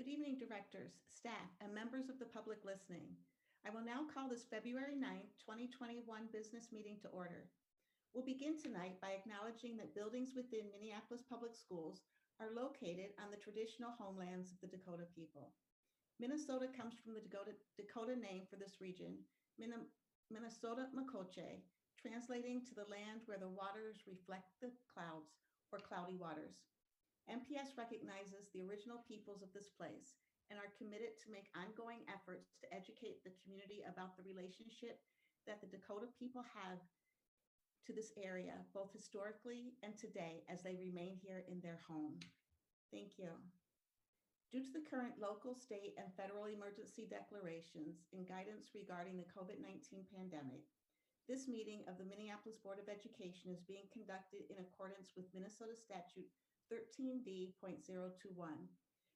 Good evening, directors, staff, and members of the public listening. I will now call this February 9th, 2021 business meeting to order. We'll begin tonight by acknowledging that buildings within Minneapolis Public Schools are located on the traditional homelands of the Dakota people. Minnesota comes from the Dakota name for this region, Minnesota Makoche, translating to the land where the waters reflect the clouds, or cloudy waters. MPS recognizes the original peoples of this place and are committed to make ongoing efforts to educate the community about the relationship that the Dakota people have to this area, both historically and today as they remain here in their home. Thank you. Due to the current local, state, and federal emergency declarations and guidance regarding the COVID-19 pandemic, this meeting of the Minneapolis Board of Education is being conducted in accordance with Minnesota Statute 13D.021,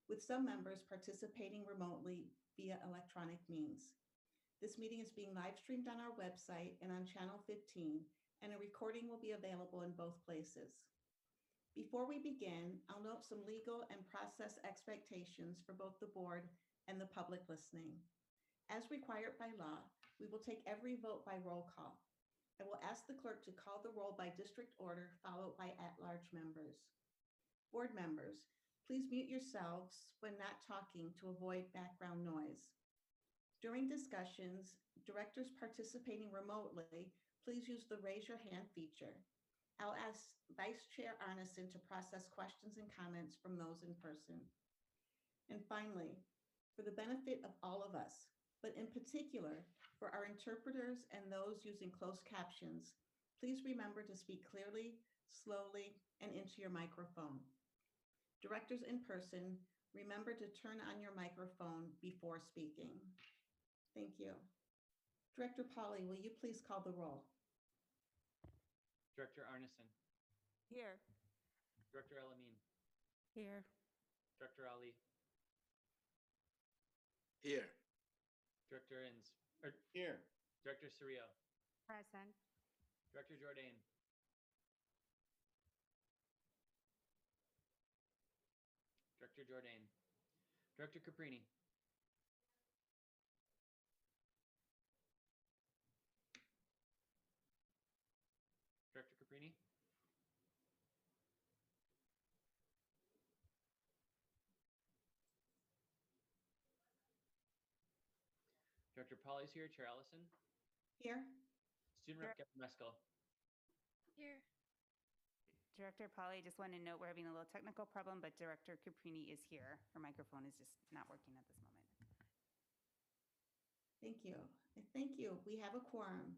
with some members participating remotely via electronic means. This meeting is being live streamed on our website and on Channel 15, and a recording will be available in both places. Before we begin, I'll note some legal and process expectations for both the board and the public listening. As required by law, we will take every vote by roll call. I will ask the clerk to call the roll by district order, followed by at-large members. Board members, please mute yourselves when not talking to avoid background noise. During discussions, directors participating remotely, please use the raise your hand feature. I'll ask Vice Chair Arneson to process questions and comments from those in person. And finally, for the benefit of all of us, but in particular for our interpreters and those using closed captions, please remember to speak clearly, slowly, and into your microphone. Directors in person, remember to turn on your microphone before speaking. Thank you. Director Polly, will you please call the roll? Director Arneson. Here. Director Elamine. Here. Director Ali. Here. Director Inns. Here. Director Surreal. Present. Director Jordan. Director Jordan. Director Caprini. Director Caprini. Director Polly's here. Chair Allison. Here. Student Rep Kevin Meskel. Here. Director Polly, just want to note we're having a little technical problem, but Director Caprini is here. Her microphone is just not working at this moment. Thank you. Thank you. We have a quorum.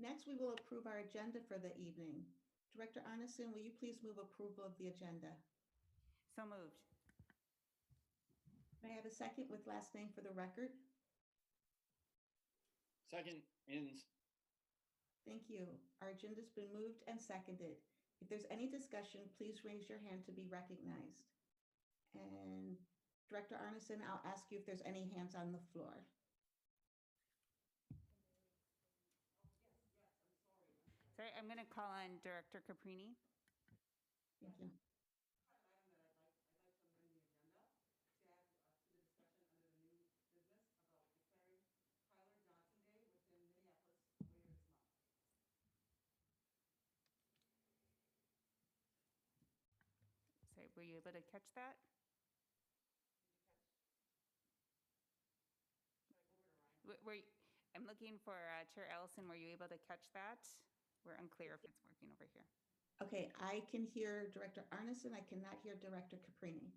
Next, we will approve our agenda for the evening. Director Arneson, will you please move approval of the agenda? So moved. May I have a second with last name for the record? Second, Inns. Thank you. Our agenda's been moved and seconded. If there's any discussion, please raise your hand to be recognized. And Director Arneson, I'll ask you if there's any hands on the floor. Sorry, I'm going to call on Director Caprini. Thank you. Item that I'd like to amend the agenda to add to the discussion under the new business about declaring Tyler Johnson Day within Minneapolis later this month. Sorry, were you able to catch that? I'm looking for Chair Ellison. Were you able to catch that? We're unclear if it's working over here. Okay, I can hear Director Arneson. I cannot hear Director Caprini.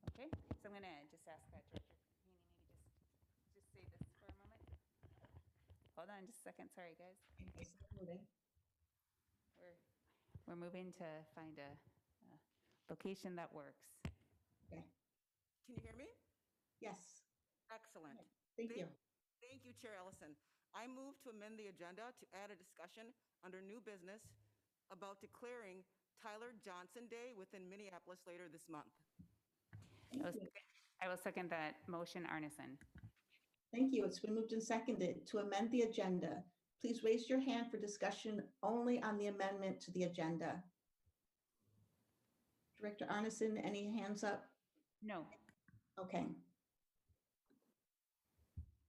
Okay, so I'm going to just ask that Director Caprini maybe just say this for a moment. Hold on just a second. Sorry, guys. We're moving to find a location that works. Okay. Can you hear me? Yes. Excellent. Thank you. Thank you, Chair Ellison. I move to amend the agenda to add a discussion under new business about declaring Tyler Johnson Day within Minneapolis later this month. I will second that motion, Arneson. Thank you. It's been moved and seconded to amend the agenda. Please raise your hand for discussion only on the amendment to the agenda. Director Arneson, any hands up? No. Okay.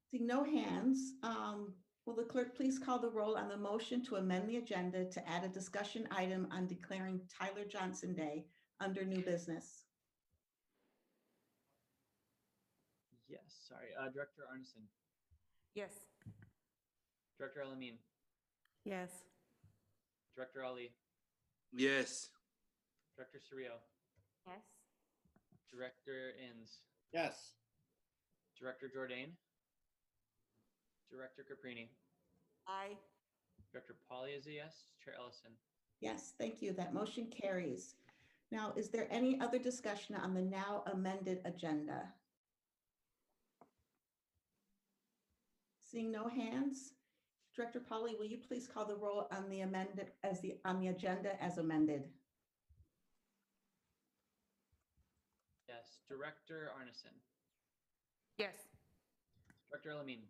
Seeing no hands, will the clerk please call the roll on the motion to amend the agenda to add a discussion item on declaring Tyler Johnson Day under new business? Yes, sorry. Director Arneson, Yes. Director Elamine, Yes. Director Ali, Yes. Director Surreal, Yes. Director Inns, Yes. Director Jordan, Director Caprini, Aye. Director Polly is a yes, Chair Ellison. Yes, thank you. That motion carries. Now, is there any other discussion on the now amended agenda? Seeing no hands, Director Polly, will you please call the roll on the amended on the agenda as amended? Yes, Director Arneson, Yes. Director Elamine,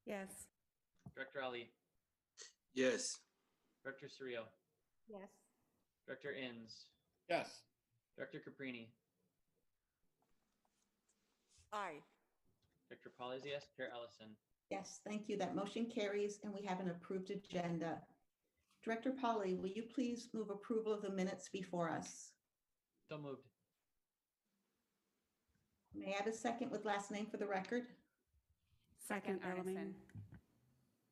Yes. Director Ali, Yes. Director Surreal, Yes. Director Inns, Yes. Director Caprini, Aye. Director Polly is a yes, Chair Ellison. Yes, thank you. That motion carries and we have an approved agenda. Director Polly, will you please move approval of the minutes before us? So moved. May I have a second with last name for the record? Second, Arneson.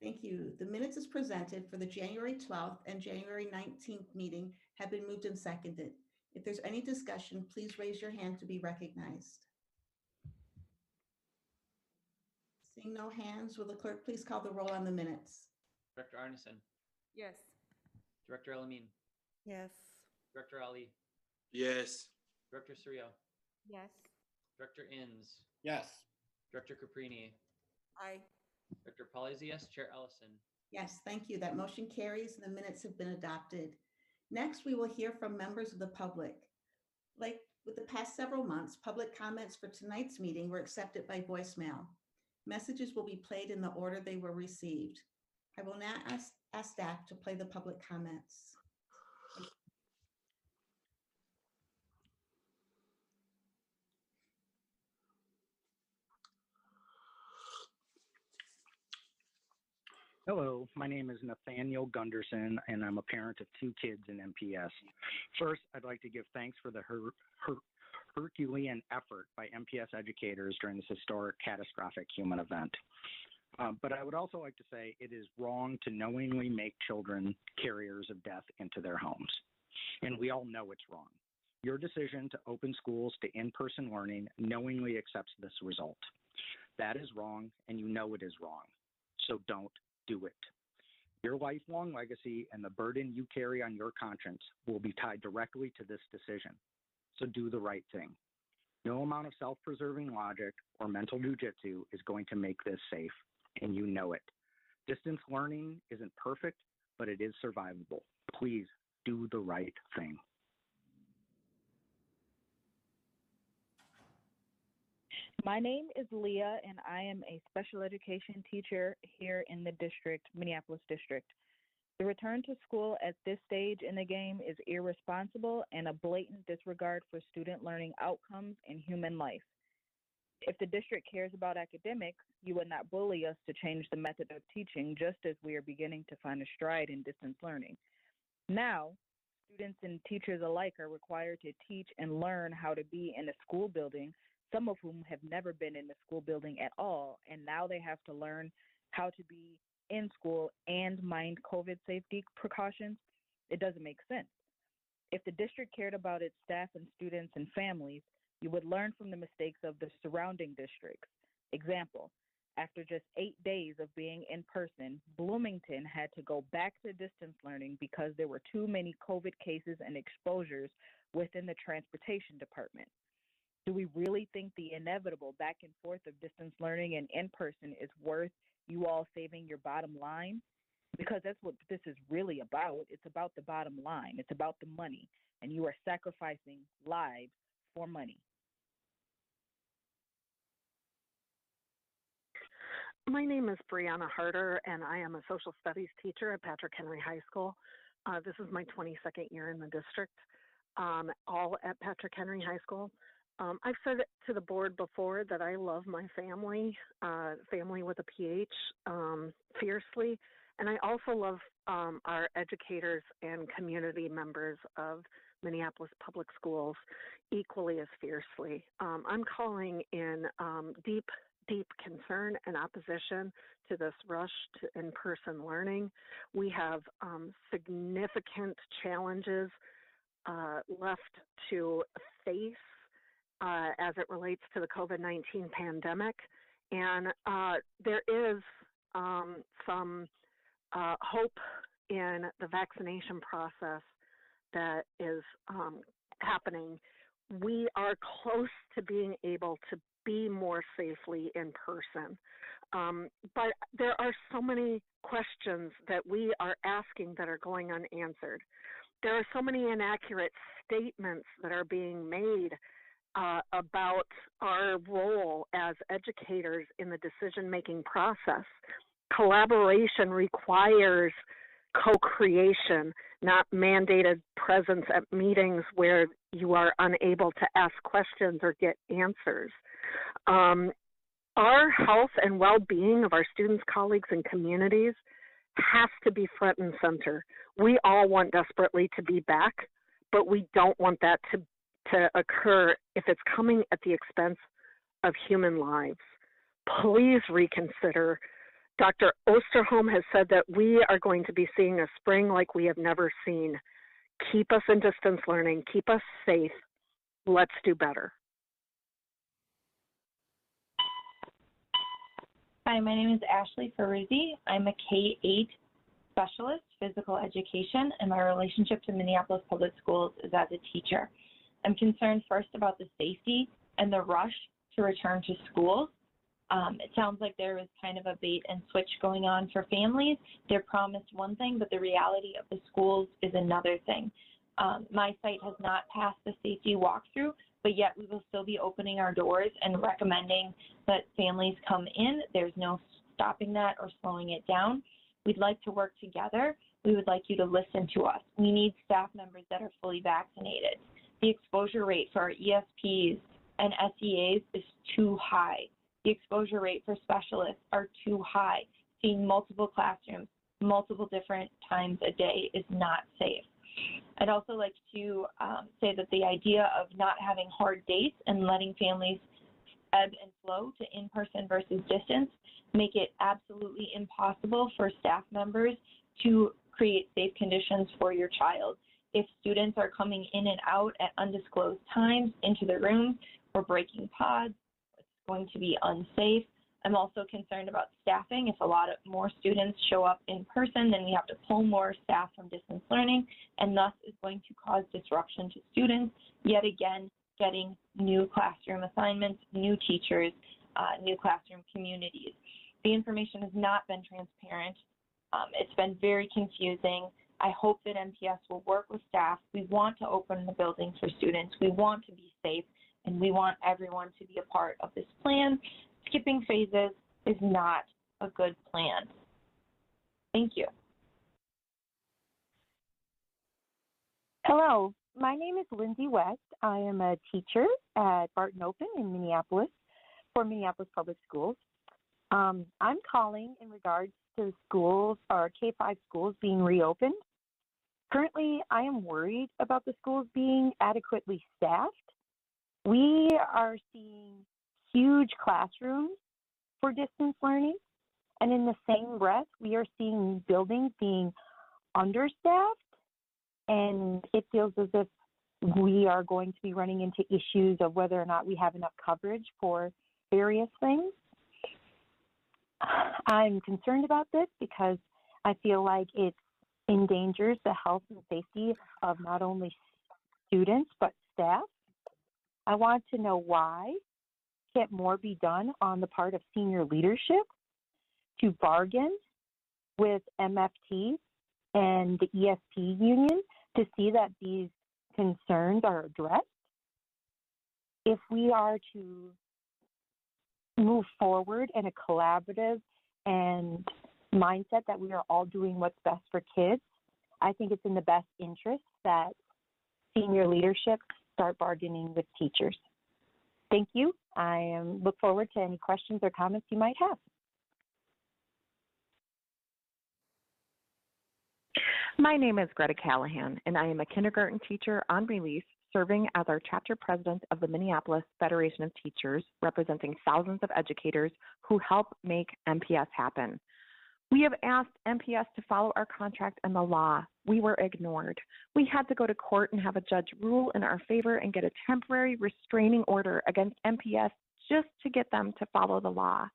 Thank you. The minutes as presented for the January 12th and January 19th meeting have been moved and seconded. If there's any discussion, please raise your hand to be recognized. Seeing no hands, will the clerk please call the roll on the minutes? Director Arneson, Yes. Director Elamine, Yes. Director Ali, Yes. Director Surreal, Yes. Director Inns, Yes. Director Caprini, Aye. Director Polly is a yes, Chair Ellison. Yes, thank you. That motion carries and the minutes have been adopted. Next, we will hear from members of the public. Like with the past several months, public comments for tonight's meeting were accepted by voicemail. Messages will be played in the order they were received. I will now ask staff to play the public comments. Hello, my name is Nathaniel Gunderson, and I'm a parent of 2 kids in MPS. First, I'd like to give thanks for the Herculean effort by MPS educators during this historic, catastrophic human event. But I would also like to say it is wrong to knowingly make children carriers of death into their homes. And we all know it's wrong. Your decision to open schools to in-person learning knowingly accepts this result. That is wrong, and you know it is wrong. So don't do it. Your lifelong legacy and the burden you carry on your conscience will be tied directly to this decision. So do the right thing. No amount of self-preserving logic or mental jujitsu is going to make this safe, and you know it. Distance learning isn't perfect, but it is survivable. Please do the right thing. My name is Leah, and I am a special education teacher here in the district, Minneapolis district. The return to school at this stage in the game is irresponsible and a blatant disregard for student learning outcomes and human life. If the district cares about academics, you would not bully us to change the method of teaching, just as we are beginning to find a stride in distance learning. Now, students and teachers alike are required to teach and learn how to be in a school building, some of whom have never been in the school building at all, and now they have to learn how to be in school and mind COVID safety precautions. It doesn't make sense. If the district cared about its staff and students and families, you would learn from the mistakes of the surrounding districts. Example, after just 8 days of being in person, Bloomington had to go back to distance learning because there were too many COVID cases and exposures within the transportation department. Do we really think the inevitable back and forth of distance learning and in-person is worth you all saving your bottom line? Because that's what this is really about. It's about the bottom line. It's about the money, and you are sacrificing lives for money. My name is Brianna Harder, and I am a social studies teacher at Patrick Henry High School. This is my 22nd year in the district, all at Patrick Henry High School. I've said it to the board before that I love my family, family with a PH, fiercely. And I also love our educators and community members of Minneapolis Public Schools equally as fiercely. I'm calling in deep concern and opposition to this rush to in-person learning. We have significant challenges left to face as it relates to the COVID-19 pandemic. And there is some hope in the vaccination process that is happening. We are close to being able to be more safely in person. But there are so many questions that we are asking that are going unanswered. There are so many inaccurate statements that are being made about our role as educators in the decision-making process. Collaboration requires co-creation, not mandated presence at meetings where you are unable to ask questions or get answers. Our health and well-being of our students, colleagues, and communities has to be front and center. We all want desperately to be back, but we don't want that to occur if it's coming at the expense of human lives. Please reconsider. Dr. Osterholm has said that we are going to be seeing a spring like we have never seen. Keep us in distance learning. Keep us safe. Let's do better. Hi, my name is Ashley Ferruzzi. I'm a K-8 specialist, physical education, and my relationship to Minneapolis Public Schools is as a teacher. I'm concerned first about the safety and the rush to return to schools. It sounds like there was kind of a bait and switch going on for families. They're promised one thing, but the reality of the schools is another thing. My site has not passed the safety walkthrough, but yet we will still be opening our doors and recommending that families come in. There's no stopping that or slowing it down. We'd like to work together. We would like you to listen to us. We need staff members that are fully vaccinated. The exposure rate for our ESPs and SEAs is too high. The exposure rate for specialists are too high. Seeing multiple classrooms, multiple different times a day is not safe. I'd also like to say that the idea of not having hard dates and letting families ebb and flow to in-person versus distance make it absolutely impossible for staff members to create safe conditions for your child. If students are coming in and out at undisclosed times into the rooms or breaking pods, it's going to be unsafe. I'm also concerned about staffing. If a lot of more students show up in person, then we have to pull more staff from distance learning, and thus is going to cause disruption to students, yet again, getting new classroom assignments, new teachers, new classroom communities. The information has not been transparent. It's been very confusing. I hope that MPS will work with staff. We want to open the buildings for students. We want to be safe, and we want everyone to be a part of this plan. Skipping phases is not a good plan. Thank you. Hello, my name is Lindsay West. I am a teacher at Barton Open in Minneapolis for Minneapolis Public Schools. I'm calling in regards to schools or K-5 schools being reopened. Currently, I am worried about the schools being adequately staffed. We are seeing huge classrooms for distance learning, and in the same breath, we are seeing buildings being understaffed, and it feels as if we are going to be running into issues of whether or not we have enough coverage for various things. I'm concerned about this because I feel like it endangers the health and safety of not only students but staff. I want to know why can't more be done on the part of senior leadership to bargain with MFT and the ESP union to see that these concerns are addressed? If we are to move forward in a collaborative and mindset that we are all doing what's best for kids, I think it's in the best interest that senior leadership start bargaining with teachers. Thank you. I look forward to any questions or comments you might have. My name is Greta Callahan, and I am a kindergarten teacher on release, serving as our chapter president of the Minneapolis Federation of Teachers, representing thousands of educators who help make MPS happen. We have asked MPS to follow our contract and the law. We were ignored. We had to go to court and have a judge rule in our favor and get a temporary restraining order against MPS just to get them to follow the law.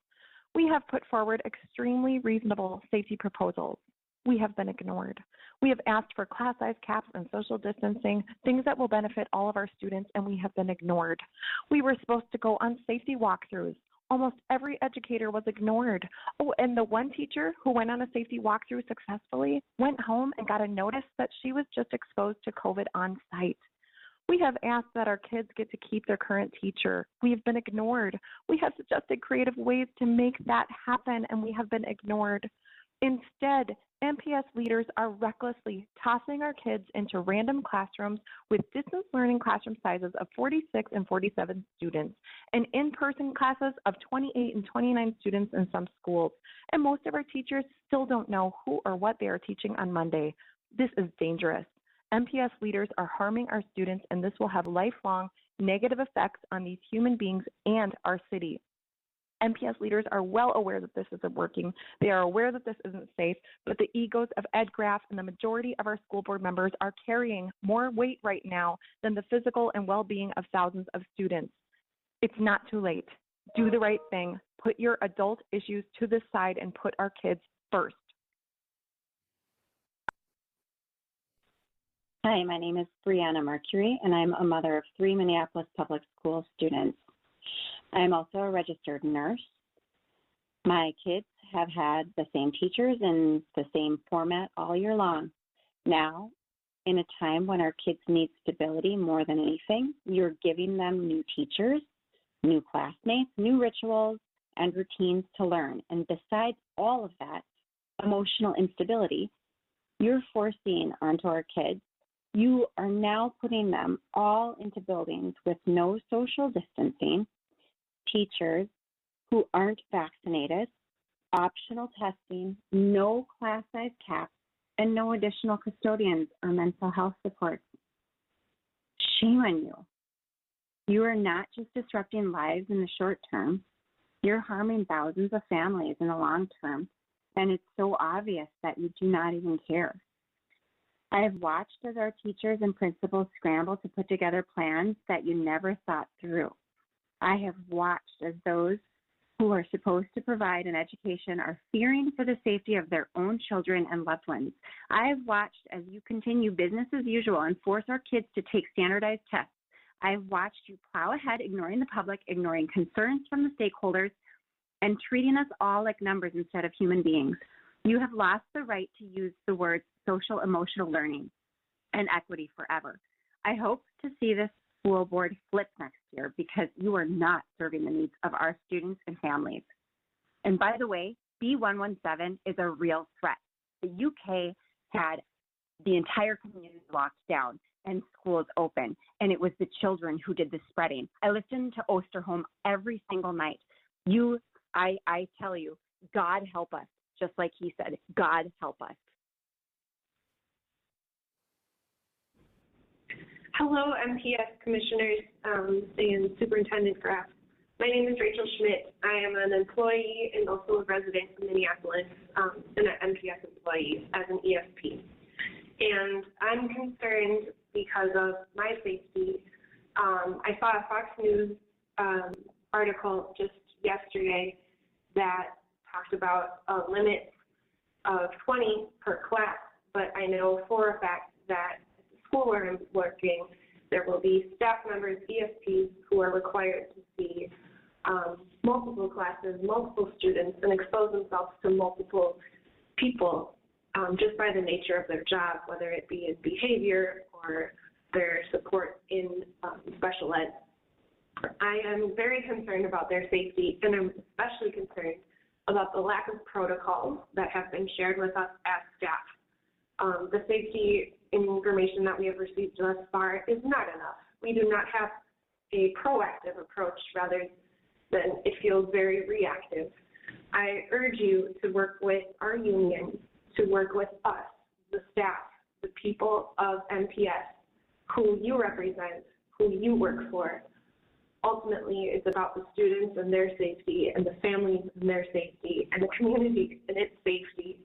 We have put forward extremely reasonable safety proposals. We have been ignored. We have asked for class size caps and social distancing, things that will benefit all of our students, and we have been ignored. We were supposed to go on safety walkthroughs. Almost every educator was ignored. Oh, and the one teacher who went on a safety walkthrough successfully went home and got a notice that she was just exposed to COVID on site. We have asked that our kids get to keep their current teacher. We have been ignored. We have suggested creative ways to make that happen, and we have been ignored. Instead, MPS leaders are recklessly tossing our kids into random classrooms with distance learning classroom sizes of 46 and 47 students and in-person classes of 28 and 29 students in some schools. And most of our teachers still don't know who or what they are teaching on Monday. This is dangerous. MPS leaders are harming our students, and this will have lifelong negative effects on these human beings and our city. MPS leaders are well aware that this isn't working. They are aware that this isn't safe, but the egos of Ed Graff and the majority of our school board members are carrying more weight right now than the physical and well-being of thousands of students. It's not too late. Do the right thing. Put your adult issues to the side and put our kids first. Hi, my name is Brianna Mercury, and I'm a mother of 3 Minneapolis Public School students. I'm also a registered nurse. My kids have had the same teachers in the same format all year long. Now, in a time when our kids need stability more than anything, you're giving them new teachers, new classmates, new rituals, and routines to learn. And besides all of that, emotional instability, you're forcing onto our kids. You are now putting them all into buildings with no social distancing, teachers who aren't vaccinated, optional testing, no class size caps, and no additional custodians or mental health supports. Shame on you. You are not just disrupting lives in the short term, you're harming thousands of families in the long term, and it's so obvious that you do not even care. I have watched as our teachers and principals scramble to put together plans that you never thought through. I have watched as those who are supposed to provide an education are fearing for the safety of their own children and loved ones. I have watched as you continue business as usual and force our kids to take standardized tests. I have watched you plow ahead, ignoring the public, ignoring concerns from the stakeholders, and treating us all like numbers instead of human beings. You have lost the right to use the words social emotional learning and equity forever. I hope to see this school board flip next year because you are not serving the needs of our students and families. And by the way, B117 is a real threat. The UK had the entire community locked down and schools open, and it was the children who did the spreading. I listened to Osterholm every single night. I tell you, God help us, just like he said, God help us. Hello, MPS commissioners and Superintendent Graff. My name is Rachel Schmidt. I am an employee and also a resident of Minneapolis and an MPS employee as an ESP. And I'm concerned because of my safety. I saw a Fox News article just yesterday that talked about a limit of 20 per class, but I know for a fact that school where I'm working, there will be staff members, ESPs, who are required to see multiple classes, multiple students, and expose themselves to multiple people just by the nature of their job, whether it be in behavior or their support in special ed. I am very concerned about their safety, and I'm especially concerned about the lack of protocols that have been shared with us as staff. The safety information that we have received thus far is not enough. We do not have a proactive approach rather than it feels very reactive. I urge you to work with our union, to work with us, the staff, the people of MPS, who you represent, who you work for. Ultimately, it's about the students and their safety, and the families and their safety, and the community and its safety.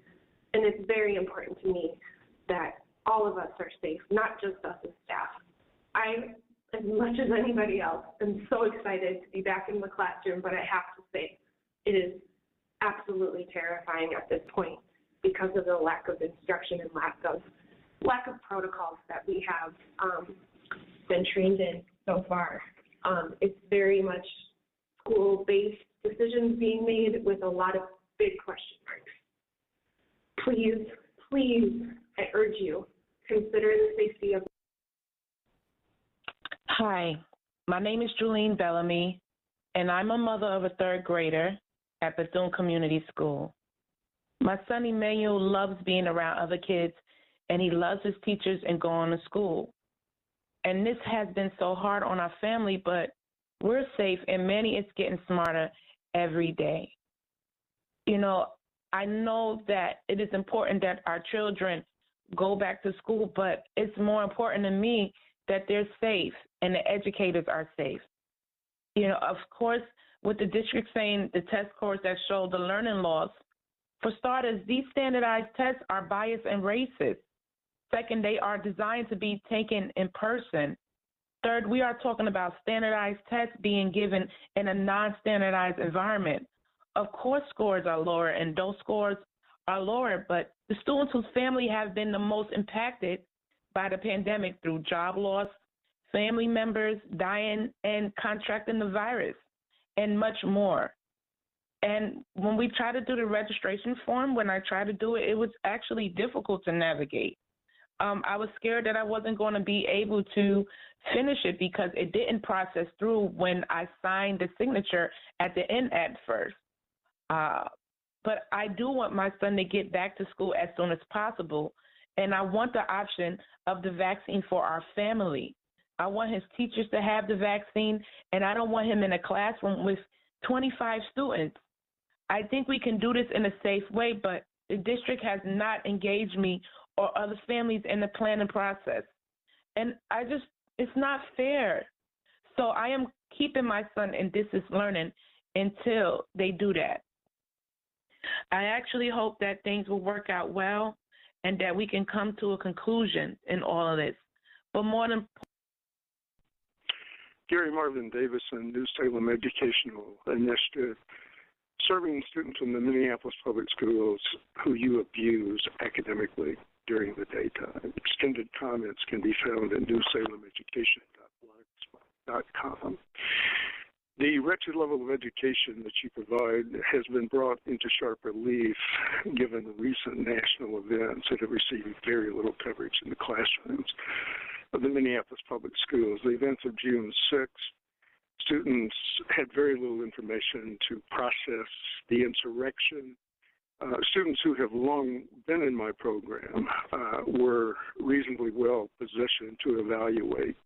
And it's very important to me that all of us are safe, not just us as staff. I, as much as anybody else, am so excited to be back in the classroom, but I have to say, it is absolutely terrifying at this point because of the lack of instruction and lack of protocols that we have been trained in so far. It's very much school-based decisions being made with a lot of big question marks. Please, please, I urge you, consider the safety of. Hi, my name is Julene Bellamy, and I'm a mother of a third grader at Bethune Community School. My son Emmanuel loves being around other kids, and he loves his teachers and going to school. And this has been so hard on our family, but we're safe, and Manny is getting smarter every day. You know, I know that it is important that our children go back to school, but it's more important to me that they're safe and the educators are safe. You know, of course, with the district saying the test scores that show the learning loss, for starters, these standardized tests are biased and racist. Second, they are designed to be taken in person. Third, we are talking about standardized tests being given in a non-standardized environment. Of course, scores are lower, and those scores are lower, but the students whose family have been the most impacted by the pandemic through job loss, family members dying and contracting the virus, and much more. And when we try to do the registration form, when I tried to do it, it was actually difficult to navigate. I was scared that I wasn't going to be able to finish it because it didn't process through when I signed the signature at the end at first. But I do want my son to get back to school as soon as possible, and I want the option of the vaccine for our family. I want his teachers to have the vaccine, and I don't want him in a classroom with 25 students. I think we can do this in a safe way, but the district has not engaged me or other families in the planning process. And it's not fair. So I am keeping my son in distance learning until they do that. I actually hope that things will work out well and that we can come to a conclusion in all of this. But more than Gary Marvin Davison, New Salem Educational Initiative, serving students in the Minneapolis Public Schools who you abuse academically during the daytime. Extended comments can be found at newsalemeducation.blogspot.com. The wretched level of education that you provide has been brought into sharp relief given the recent national events that have received very little coverage in the classrooms of the Minneapolis Public Schools. The events of June 6th, students had very little information to process the insurrection. Students who have long been in my program were reasonably well positioned to evaluate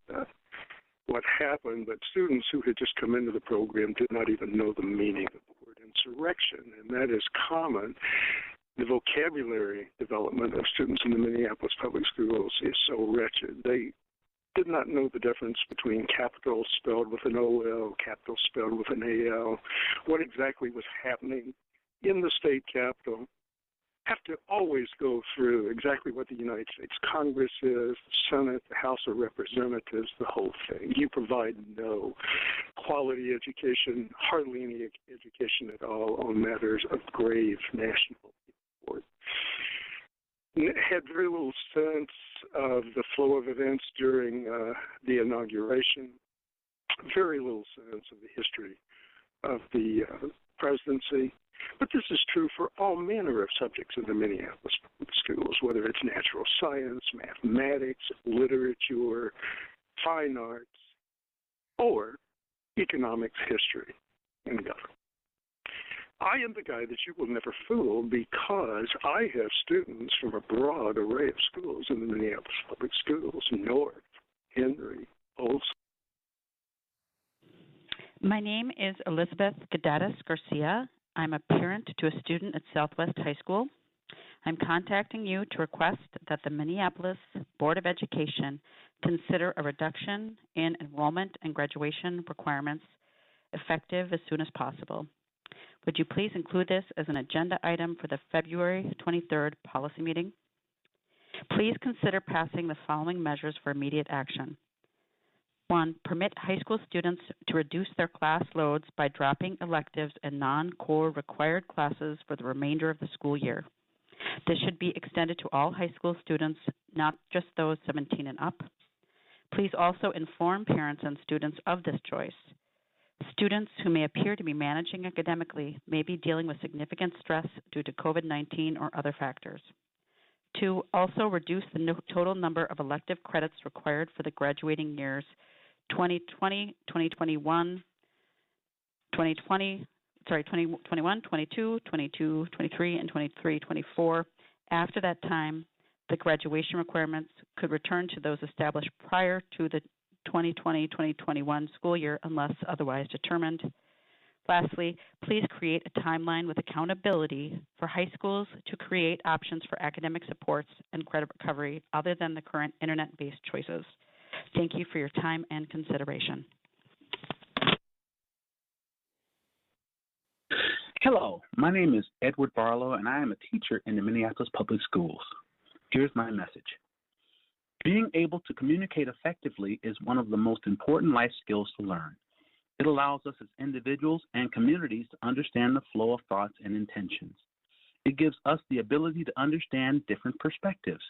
what happened, but students who had just come into the program did not even know the meaning of the word insurrection, and that is common. The vocabulary development of students in the Minneapolis Public Schools is so wretched. They did not know the difference between capital spelled with an O-L, capital spelled with an A-L, what exactly was happening in the state capitol. Have to always go through exactly what the United States Congress is, the Senate, the House of Representatives, the whole thing. You provide no quality education, hardly any education at all on matters of grave national import. Had very little sense of the flow of events during the inauguration, very little sense of the history of the presidency. But this is true for all manner of subjects in the Minneapolis Public Schools, whether it's natural science, mathematics, literature, fine arts, or economics, history, and government. I am the guy that you will never fool because I have students from a broad array of schools in the Minneapolis Public Schools, North, Henry, Olson, My name is Elizabeth Gadatis Garcia. I'm a parent to a student at Southwest High School. I'm contacting you to request that the Minneapolis Board of Education consider a reduction in enrollment and graduation requirements effective as soon as possible. Would you please include this as an agenda item for the February 23rd policy meeting? Please consider passing the following measures for immediate action. 1, permit high school students to reduce their class loads by dropping electives and non-core required classes for the remainder of the school year. This should be extended to all high school students, not just those 17 and up. Please also inform parents and students of this choice. Students who may appear to be managing academically may be dealing with significant stress due to COVID-19 or other factors. 2, also reduce the total number of elective credits required for the graduating years 2020, 2021, 2021, 22, 22, 23, and 23, 24. After that time, the graduation requirements could return to those established prior to the 2020-2021 school year unless otherwise determined. Lastly, please create a timeline with accountability for high schools to create options for academic supports and credit recovery other than the current internet-based choices. Thank you for your time and consideration. Hello, my name is Edward Barlow, and I am a teacher in the Minneapolis Public Schools. Here's my message. Being able to communicate effectively is one of the most important life skills to learn. It allows us as individuals and communities to understand the flow of thoughts and intentions. It gives us the ability to understand different perspectives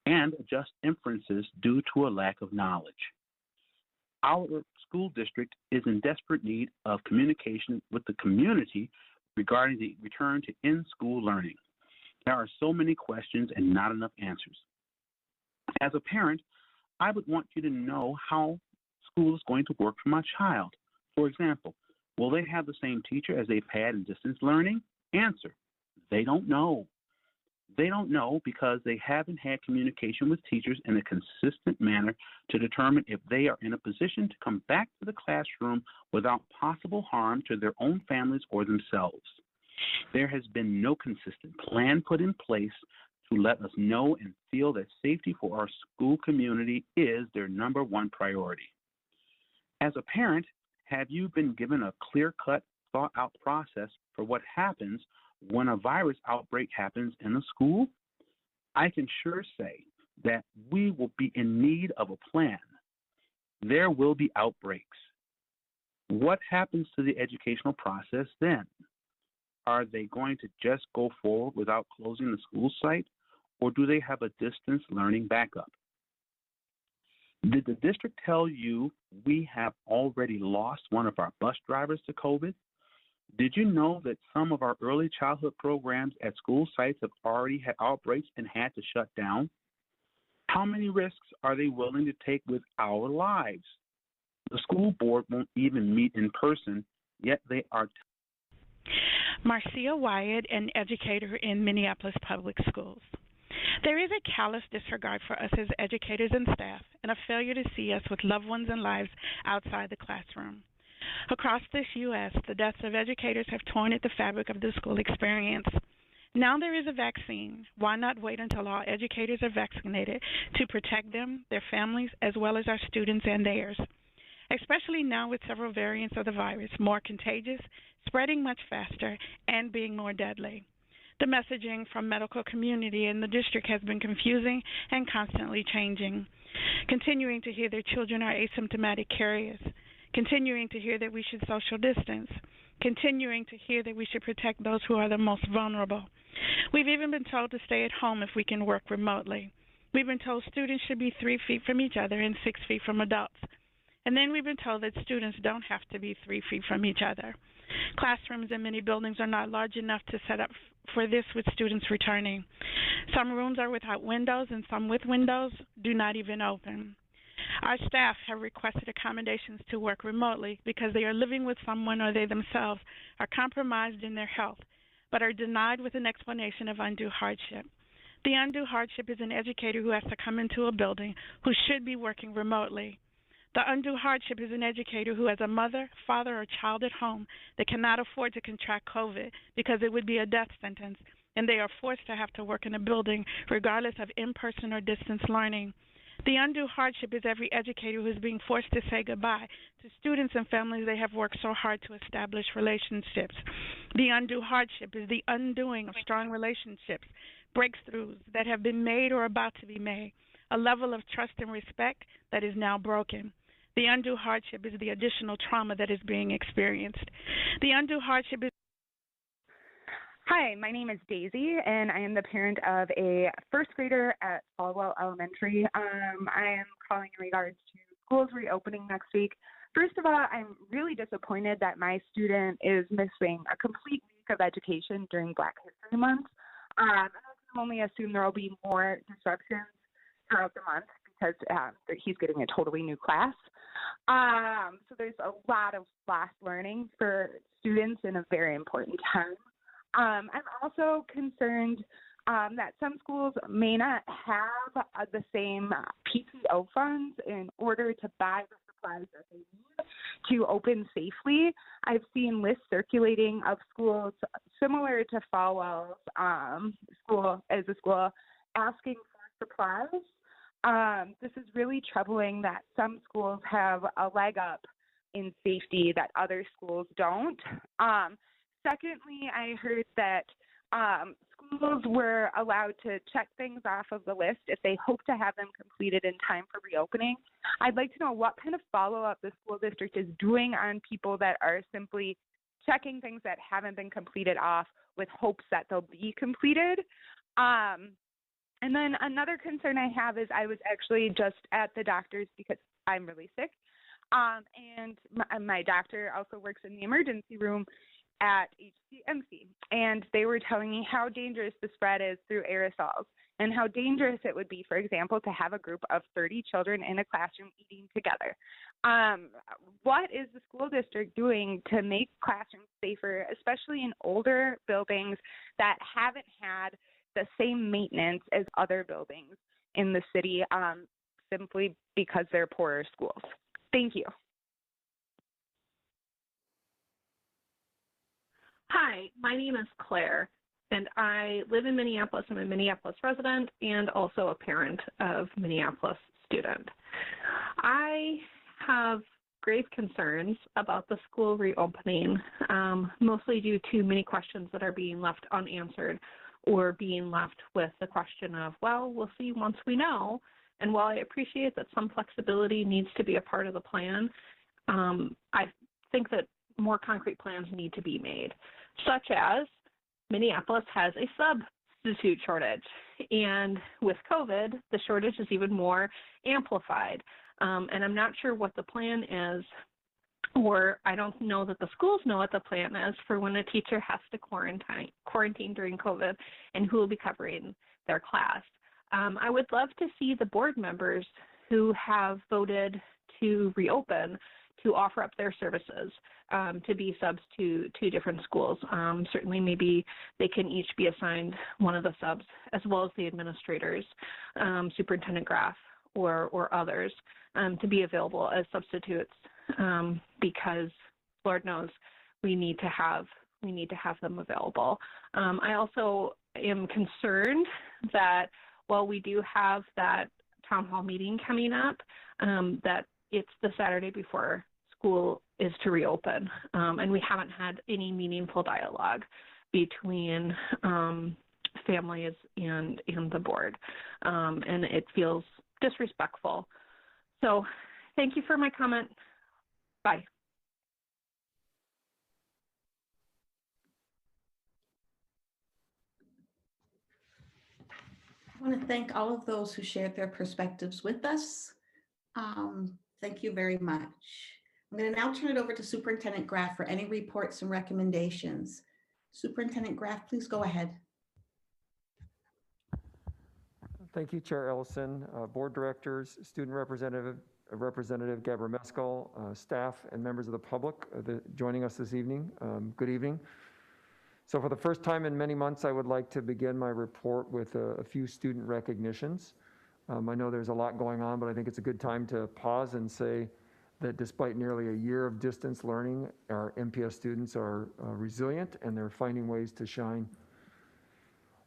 and adjust inferences due to a lack of knowledge. Our school district is in desperate need of communication with the community regarding the return to in-school learning. There are so many questions and not enough answers. As a parent, I would want you to know how school is going to work for my child. For example, will they have the same teacher as they've had in distance learning? Answer, they don't know. They don't know because they haven't had communication with teachers in a consistent manner to determine if they are in a position to come back to the classroom without possible harm to their own families or themselves. There has been no consistent plan put in place to let us know and feel that safety for our school community is their #1 priority. As a parent, have you been given a clear-cut, thought-out process for what happens when a virus outbreak happens in a school? I can sure say that we will be in need of a plan. There will be outbreaks. What happens to the educational process then? Are they going to just go forward without closing the school site, or do they have a distance learning backup? Did the district tell you we have already lost one of our bus drivers to COVID? Did you know that some of our early childhood programs at school sites have already had outbreaks and had to shut down? How many risks are they willing to take with our lives? The school board won't even meet in person, yet they are. Marcia Wyatt, an educator in Minneapolis Public Schools. There is a callous disregard for us as educators and staff, and a failure to see us with loved ones and lives outside the classroom. Across this U.S., the deaths of educators have torn at the fabric of the school experience. Now there is a vaccine. Why not wait until all educators are vaccinated to protect them, their families, as well as our students and theirs? Especially now with several variants of the virus, more contagious, spreading much faster, and being more deadly. The messaging from medical community in the district has been confusing and constantly changing. Continuing to hear their children are asymptomatic carriers. Continuing to hear that we should social distance. Continuing to hear that we should protect those who are the most vulnerable. We've even been told to stay at home if we can work remotely. We've been told students should be 3 feet from each other and 6 feet from adults. And then we've been told that students don't have to be 3 feet from each other. Classrooms in many buildings are not large enough to set up for this with students returning. Some rooms are without windows, and some with windows do not even open. Our staff have requested accommodations to work remotely because they are living with someone or they themselves are compromised in their health, but are denied with an explanation of undue hardship. The undue hardship is an educator who has to come into a building who should be working remotely. The undue hardship is an educator who has a mother, father, or child at home that cannot afford to contract COVID because it would be a death sentence, and they are forced to have to work in a building regardless of in-person or distance learning. The undue hardship is every educator who is being forced to say goodbye to students and families they have worked so hard to establish relationships. The undue hardship is the undoing of strong relationships, breakthroughs that have been made or about to be made, a level of trust and respect that is now broken. The undue hardship is the additional trauma that is being experienced. The undue hardship is... Hi, my name is Daisy, and I am the parent of a first grader at Falwell Elementary. I am calling in regards to schools reopening next week. First of all, I'm really disappointed that my student is missing a complete week of education during Black History Month. I can only assume there will be more disruptions throughout the month because he's getting a totally new class. So there's a lot of lost learning for students in a very important time. I'm also concerned that some schools may not have the same PTO funds in order to buy the supplies that they need to open safely. I've seen lists circulating of schools similar to Falwell's school asking for supplies. This is really troubling that some schools have a leg up in safety that other schools don't. Secondly, I heard that schools were allowed to check things off of the list if they hope to have them completed in time for reopening. I'd like to know what kind of follow-up the school district is doing on people that are simply checking things that haven't been completed off with hopes that they'll be completed. And then another concern I have is I was actually just at the doctor's because I'm really sick. And my doctor also works in the emergency room at HCMC, and they were telling me how dangerous the spread is through aerosols and how dangerous it would be, for example, to have a group of 30 children in a classroom eating together. What is the school district doing to make classrooms safer, especially in older buildings that haven't had the same maintenance as other buildings in the city simply because they're poorer schools? Thank you. Hi, my name is Claire, and I live in Minneapolis. I'm a Minneapolis resident and also a parent of Minneapolis student. I have grave concerns about the school reopening, mostly due to many questions that are being left unanswered or being left with the question of, well, we'll see once we know. And while I appreciate that some flexibility needs to be a part of the plan, I think that more concrete plans need to be made, such as Minneapolis has a substitute shortage. And with COVID, the shortage is even more amplified. And I'm not sure what the plan is, or I don't know that the schools know what the plan is for when a teacher has to quarantine during COVID and who will be covering their class. I would love to see the board members who have voted to reopen to offer up their services to be subs to different schools. Certainly maybe they can each be assigned one of the subs, as well as the administrators, Superintendent Graff or others, to be available as substitutes because Lord knows we need to have them available. I also am concerned that while we do have that town hall meeting coming up, that it's the Saturday before school is to reopen, and we haven't had any meaningful dialogue between families and the board, and it feels disrespectful. So thank you for my comment. Bye. I want to thank all of those who shared their perspectives with us. Thank you very much. I'm going to now turn it over to Superintendent Graff for any reports and recommendations. Superintendent Graff, please go ahead. Thank you, Chair Ellison, board directors, student representative Gabor Meskel, staff and members of the public joining us this evening. Good evening. So for the first time in many months, I would like to begin my report with a few student recognitions. I know there's a lot going on, but I think it's a good time to pause and say that despite nearly a year of distance learning, our MPS students are resilient and they're finding ways to shine.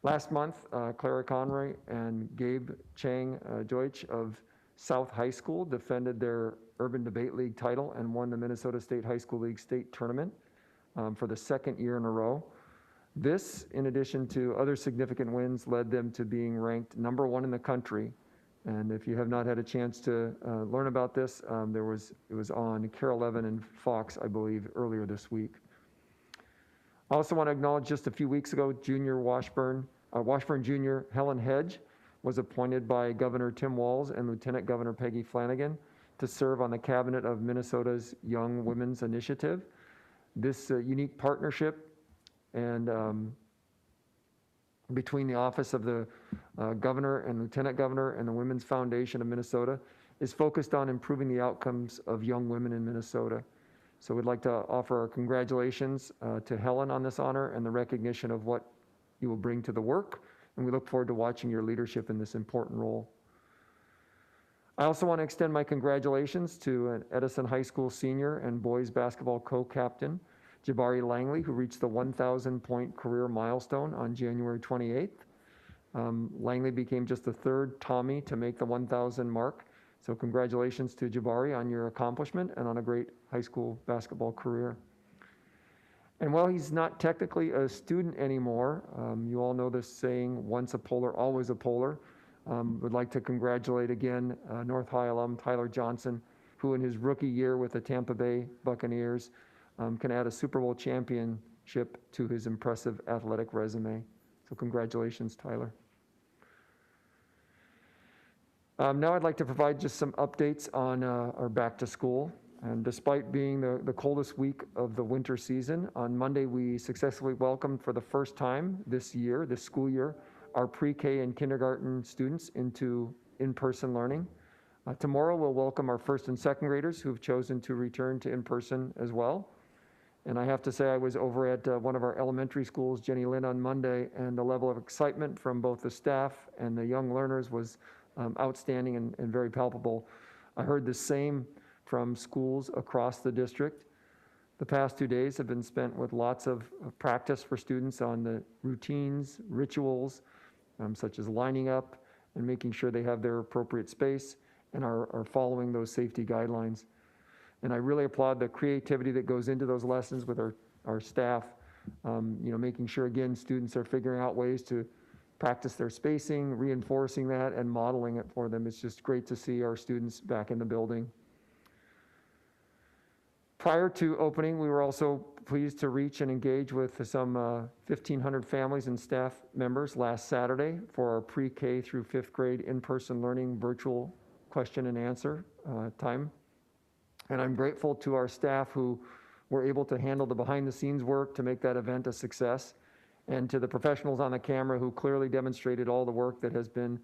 Last month, Clara Conroy and Gabe Chang Deutsch of South High School defended their Urban Debate League title and won the Minnesota State High School League state tournament for the second year in a row. This, in addition to other significant wins, led them to being ranked #1 in the country. And if you have not had a chance to learn about this, it was on Carol Levin and Fox, I believe, earlier this week. I also want to acknowledge just a few weeks ago, Washburn Junior Helen Hedge was appointed by Governor Tim Walz and Lieutenant Governor Peggy Flanagan to serve on the cabinet of Minnesota's Young Women's Initiative. This unique partnership and between the office of the governor and lieutenant governor and the Women's Foundation of Minnesota is focused on improving the outcomes of young women in Minnesota. So we'd like to offer our congratulations to Helen on this honor and the recognition of what you will bring to the work. And we look forward to watching your leadership in this important role. I also want to extend my congratulations to an Edison High School senior and boys basketball co-captain, Jabari Langley, who reached the 1,000-point career milestone on January 28th. Langley became just the third Tommy to make the 1,000 mark. So congratulations to Jabari on your accomplishment and on a great high school basketball career. And while he's not technically a student anymore, you all know this saying, once a Polar, always a Polar. Would like to congratulate again North High alum Tyler Johnson, who in his rookie year with the Tampa Bay Buccaneers can add a Super Bowl championship to his impressive athletic resume. So congratulations, Tyler. Now I'd like to provide just some updates on our back to school. And despite being the coldest week of the winter season, on Monday we successfully welcomed for the first time this school year, our pre-K and kindergarten students into in-person learning. Tomorrow we'll welcome our first and second graders who've chosen to return to in-person as well. And I have to say I was over at one of our elementary schools, Jenny Lynn, on Monday, and the level of excitement from both the staff and the young learners was outstanding and very palpable. I heard the same from schools across the district. The past 2 days have been spent with lots of practice for students on the routines, rituals, such as lining up and making sure they have their appropriate space and are following those safety guidelines. And I really applaud the creativity that goes into those lessons with our staff, making sure, again, students are figuring out ways to practice their spacing, reinforcing that, and modeling it for them. It's just great to see our students back in the building. Prior to opening, we were also pleased to reach and engage with some 1,500 families and staff members last Saturday for our pre-K through 5th grade in-person learning virtual question and answer time. And I'm grateful to our staff who were able to handle the behind-the-scenes work to make that event a success, and to the professionals on the camera who clearly demonstrated all the work that has been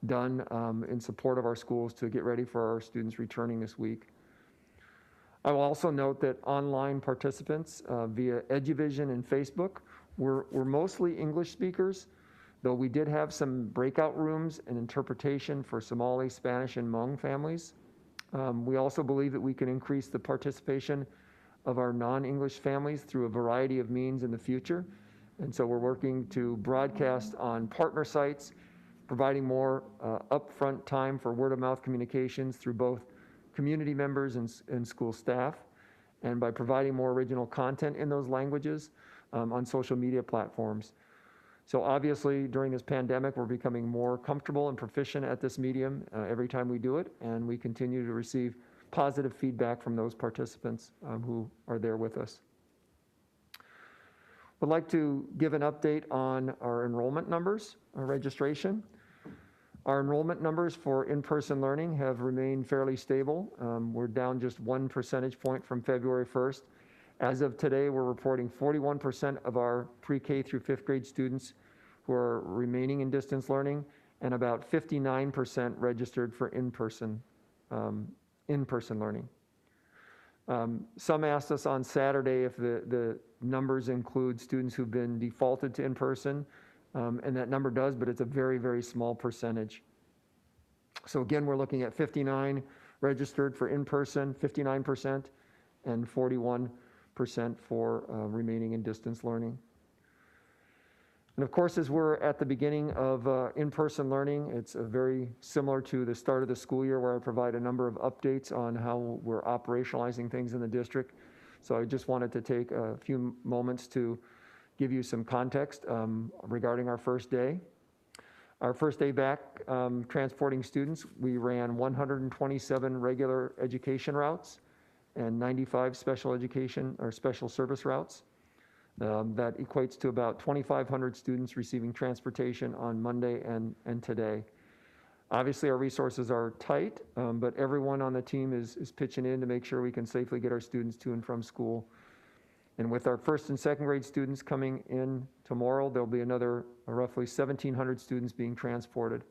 done in support of our schools to get ready for our students returning this week. I will also note that online participants via Eduvision and Facebook were mostly English speakers, though we did have some breakout rooms and interpretation for Somali, Spanish, and Hmong families. We also believe that we can increase the participation of our non-English families through a variety of means in the future. And so we're working to broadcast on partner sites, providing more upfront time for word-of-mouth communications through both community members and school staff, and by providing more original content in those languages on social media platforms. So obviously, during this pandemic, we're becoming more comfortable and proficient at this medium every time we do it, and we continue to receive positive feedback from those participants who are there with us. I'd like to give an update on our enrollment numbers, our registration. Our enrollment numbers for in-person learning have remained fairly stable. We're down just 1 percentage point from February 1st. As of today, we're reporting 41% of our pre-K through 5th grade students who are remaining in distance learning, and about 59% registered for in-person learning. Some asked us on Saturday if the numbers include students who've been defaulted to in-person, and that number does, but it's a very, very small percentage. So again, we're looking at 59 registered for in-person, 59%, and 41% for remaining in distance learning. And of course, as we're at the beginning of in-person learning, it's very similar to the start of the school year where I provide a number of updates on how we're operationalizing things in the district. So I just wanted to take a few moments to give you some context regarding our first day. Our first day back transporting students, we ran 127 regular education routes and 95 special education or special service routes. That equates to about 2,500 students receiving transportation on Monday and today. Obviously, our resources are tight, but everyone on the team is pitching in to make sure we can safely get our students to and from school. And with our first and second grade students coming in tomorrow, there'll be another roughly 1,700 students being transported.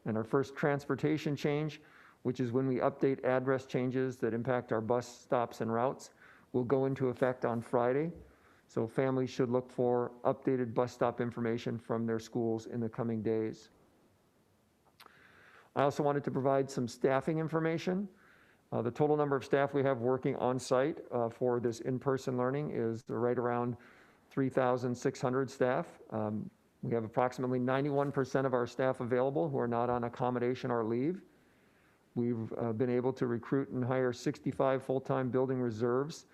And our first transportation change, which is when we update address changes that impact our bus stops and routes, will go into effect on Friday. So families should look for updated bus stop information from their schools in the coming days. I also wanted to provide some staffing information. The total number of staff we have working on site for this in-person learning is right around 3,600 staff. We have approximately 91% of our staff available who are not on accommodation or leave. We've been able to recruit and hire 65 full-time building reserves,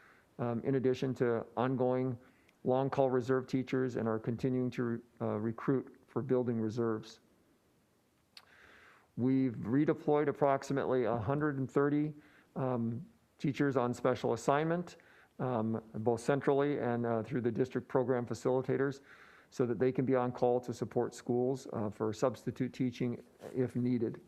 in addition to ongoing long-call reserve teachers, and are continuing to recruit for building reserves. We've redeployed approximately 130 teachers on special assignment, both centrally and through the district program facilitators, so that they can be on call to support schools for substitute teaching if needed.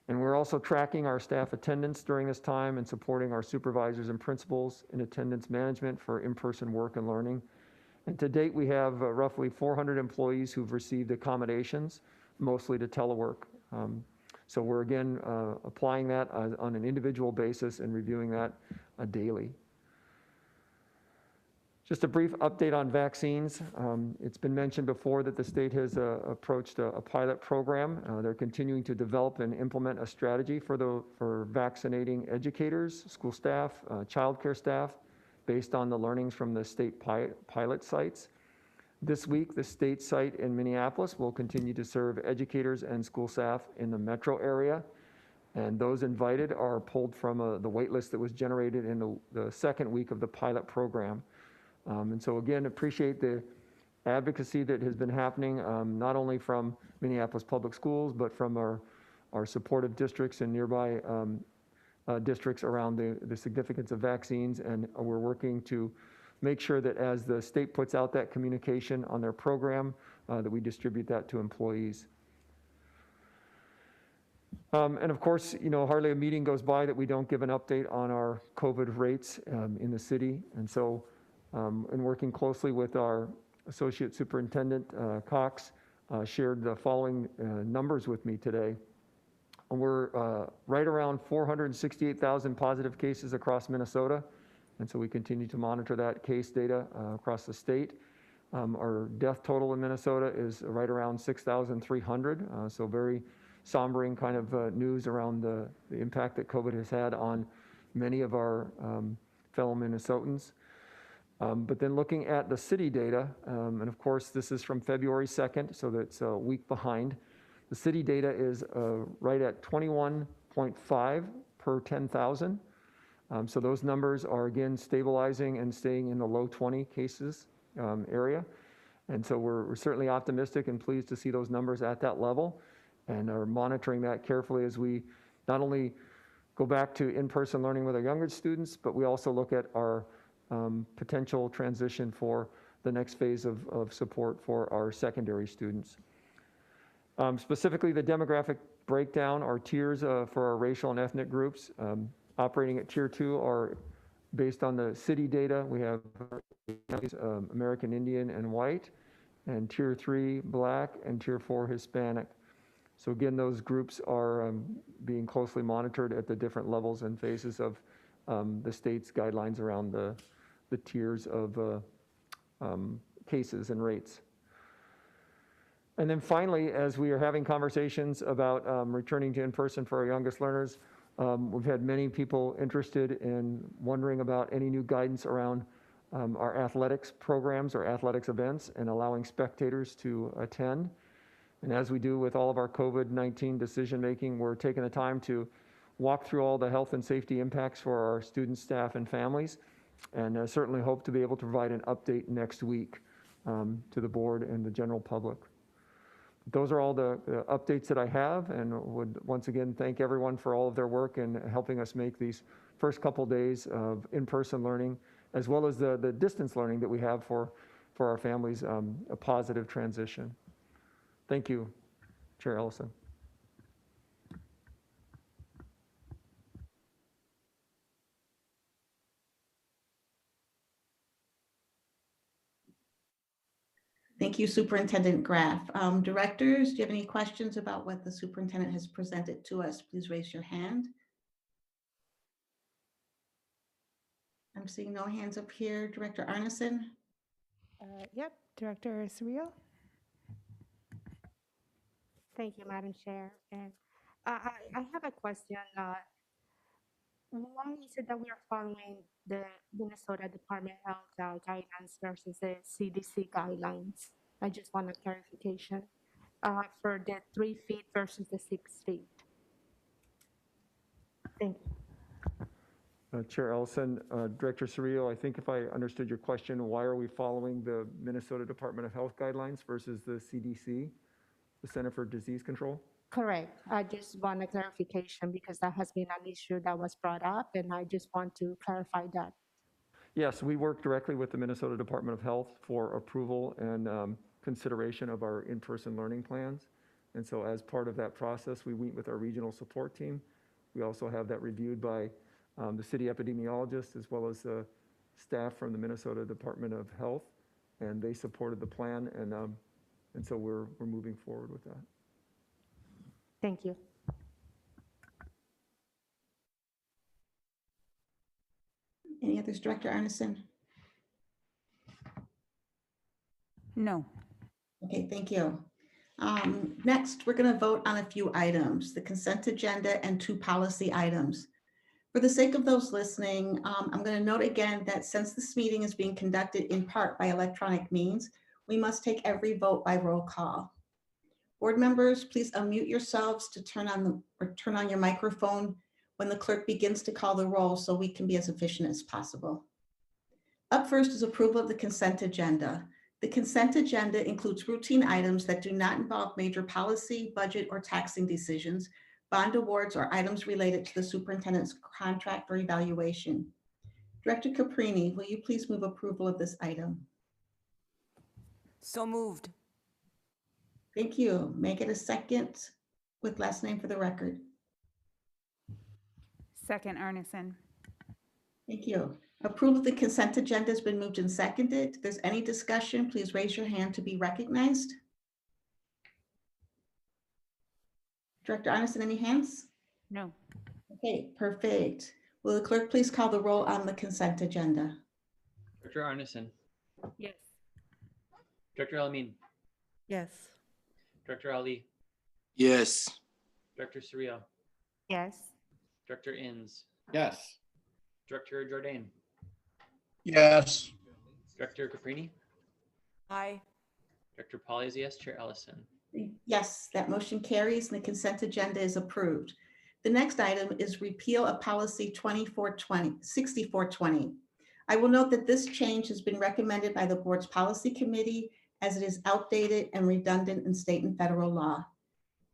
And we're also tracking our staff attendance during this time and supporting our supervisors and principals in attendance management for in-person work and learning. And to date, we have roughly 400 employees who've received accommodations, mostly to telework. So we're again applying that on an individual basis and reviewing that daily. Just a brief update on vaccines. It's been mentioned before that the state has approached a pilot program. They're continuing to develop and implement a strategy for vaccinating educators, school staff, childcare staff, based on the learnings from the state pilot sites. This week, the state site in Minneapolis will continue to serve educators and school staff in the metro area. And those invited are pulled from the wait list that was generated in the second week of the pilot program. And so again, appreciate the advocacy that has been happening, not only from Minneapolis Public Schools, but from our supportive districts and nearby districts around the significance of vaccines. And we're working to make sure that as the state puts out that communication on their program, that we distribute that to employees. And of course, hardly a meeting goes by that we don't give an update on our COVID rates in the city. And so, in working closely with our Associate Superintendent, Cox, shared the following numbers with me today. We're right around 468,000 positive cases across Minnesota. And so we continue to monitor that case data across the state. Our death total in Minnesota is right around 6,300. So very sombering kind of news around the impact that COVID has had on many of our fellow Minnesotans. But then looking at the city data, and of course this is from February 2nd, so that's a week behind. The city data is right at 21.5 per 10,000. So those numbers are again stabilizing and staying in the low 20 cases area. And so we're certainly optimistic and pleased to see those numbers at that level, and are monitoring that carefully as we not only go back to in-person learning with our younger students, but we also look at our potential transition for the next phase of support for our secondary students. Specifically, the demographic breakdown, our tiers for our racial and ethnic groups, operating at Tier 2 are based on the city data. We have American Indian and white, and Tier 3 Black, and Tier 4 Hispanic. So again, those groups are being closely monitored at the different levels and phases of the state's guidelines around the tiers of cases and rates. And then finally, as we are having conversations about returning to in-person for our youngest learners, We've had many people interested in wondering about any new guidance around our athletics programs or athletics events and allowing spectators to attend. And as we do with all of our COVID-19 decision-making, we're taking the time to walk through all the health and safety impacts for our students, staff, and families, and certainly hope to be able to provide an update next week to the board and the general public. Those are all the updates that I have, and would once again thank everyone for all of their work in helping us make these first couple days of in-person learning, as well as the distance learning that we have for our families, a positive transition. Thank you, Chair Ellison. Thank you, Superintendent Graff. Directors, do you have any questions about what the superintendent has presented to us? Please raise your hand. I'm seeing no hands up here. Director Arneson? Yep, Director Surreal. Thank you, Madam Chair. And I have a question. Why is it that we are following the Minnesota Department of Health guidelines versus the CDC guidelines? I just want a clarification for the 3 feet versus the 6 feet. Thank you. Chair Ellison, Director Surreal, I think if I understood your question, why are we following the Minnesota Department of Health guidelines versus the CDC, the Center for Disease Control? Correct. I just want a clarification because that has been an issue that was brought up, and I just want to clarify that. Yes, we work directly with the Minnesota Department of Health for approval and consideration of our in-person learning plans. And so as part of that process, we meet with our regional support team. We also have that reviewed by the city epidemiologist as well as the staff from the Minnesota Department of Health, and they supported the plan, and so we're moving forward with that. Thank you. Any others, Director Arneson? No. Okay, thank you. Next, we're going to vote on a few items, the consent agenda and 2 policy items. For the sake of those listening, I'm going to note again that since this meeting is being conducted in part by electronic means, we must take every vote by roll call. Board members, please unmute yourselves to turn on your microphone when the clerk begins to call the roll so we can be as efficient as possible. Up first is approval of the consent agenda. The consent agenda includes routine items that do not involve major policy, budget, or taxing decisions, bond awards, or items related to the superintendent's contract or evaluation. Director Caprini, will you please move approval of this item? So moved. Thank you. Make it a second with last name for the record. Second, Arneson. Thank you. Approval of the consent agenda has been moved and seconded. If there's any discussion, please raise your hand to be recognized. Director Arneson, any hands? No. Okay, perfect. Will the clerk please call the roll on the consent agenda? Director Arneson. Yes. Director Alamin. Yes. Director Ali. Yes. Director Surreal. Yes. Director Inns. Yes. Director Jordan. Yes. Director Caprini. Aye. Director Polly's yes. Chair Ellison. Yes, that motion carries and the consent agenda is approved. The next item is repeal of policy 6420. I will note that this change has been recommended by the board's policy committee as it is outdated and redundant in state and federal law.